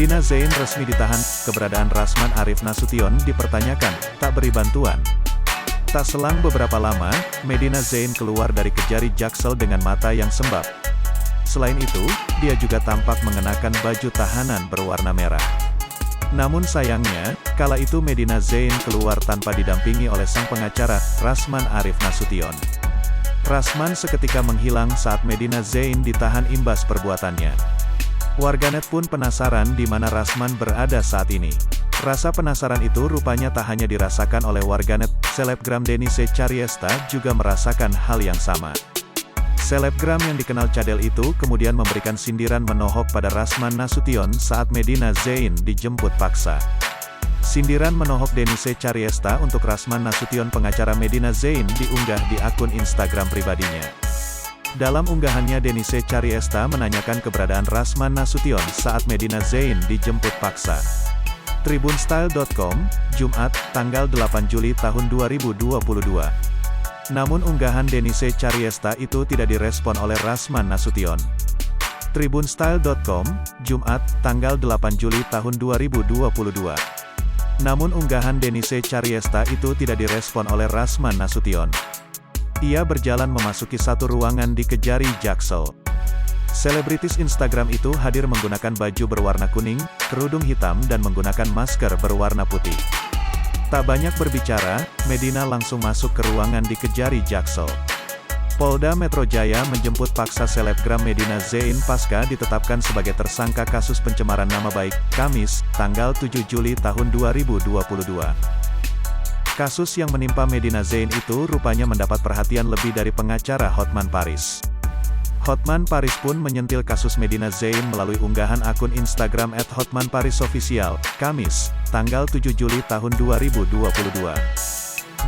Medina Zain resmi ditahan, keberadaan Rasman Arif Nasution dipertanyakan, tak beri bantuan. Tak selang beberapa lama, Medina Zain keluar dari Kejari Jaksel dengan mata yang sembab. Selain itu, dia juga tampak mengenakan baju tahanan berwarna merah. Namun sayangnya, kala itu Medina Zain keluar tanpa didampingi oleh sang pengacara, Rasman Arif Nasution. Rasman seketika menghilang saat Medina Zain ditahan imbas perbuatannya. Warganet pun penasaran di mana Rasman berada saat ini. Rasa penasaran itu rupanya tak hanya dirasakan oleh warganet, selebgram Denise Chariesta juga merasakan hal yang sama. Selebgram yang dikenal cadel itu kemudian memberikan sindiran menohok pada Rasman Nasution saat Medina Zain dijemput paksa. Sindiran menohok Denise Chariesta untuk Rasman Nasution pengacara Medina Zain diunggah di akun Instagram pribadinya. Dalam unggahannya Denise Chariesta menanyakan keberadaan Rasman Nasution saat Medina Zain dijemput paksa. Tribunstyle.com, Jumat, tanggal 8 Juli tahun 2022. Namun unggahan Denise Chariesta itu tidak direspon oleh Rasman Nasution. Tribunstyle.com, Jumat, tanggal 8 Juli tahun 2022. Namun unggahan Denise Chariesta itu tidak direspon oleh Rasman Nasution. Ia berjalan memasuki satu ruangan di Kejari Jaksel. Selebritis Instagram itu hadir menggunakan baju berwarna kuning, kerudung hitam dan menggunakan masker berwarna putih. Tak banyak berbicara, Medina langsung masuk ke ruangan di Kejari Jaksel. Polda Metro Jaya menjemput paksa selebgram Medina Zain pasca ditetapkan sebagai tersangka kasus pencemaran nama baik, Kamis, tanggal 7 Juli tahun 2022. Kasus yang menimpa Medina Zain itu rupanya mendapat perhatian lebih dari pengacara Hotman Paris. Hotman Paris pun menyentil kasus Medina Zain melalui unggahan akun Instagram @hotmanparisofficial, Kamis, tanggal 7 Juli tahun 2022.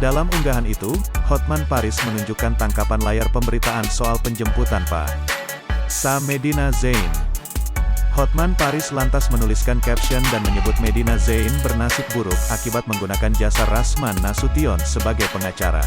Dalam unggahan itu, Hotman Paris menunjukkan tangkapan layar pemberitaan soal penjemputan Sa Medina Zain. Hotman Paris lantas menuliskan caption dan menyebut Medina Zain bernasib buruk akibat menggunakan jasa Rasman Nasution sebagai pengacara.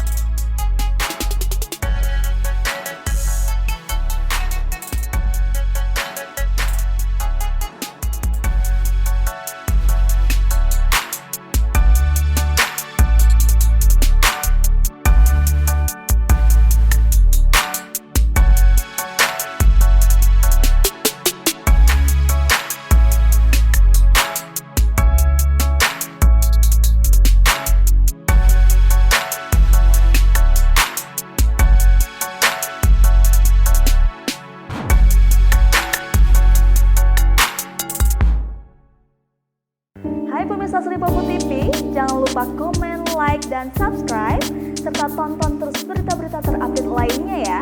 Hai pemirsa Sri Popo TV, jangan lupa komen, like, dan subscribe, serta tonton terus berita-berita terupdate lainnya ya.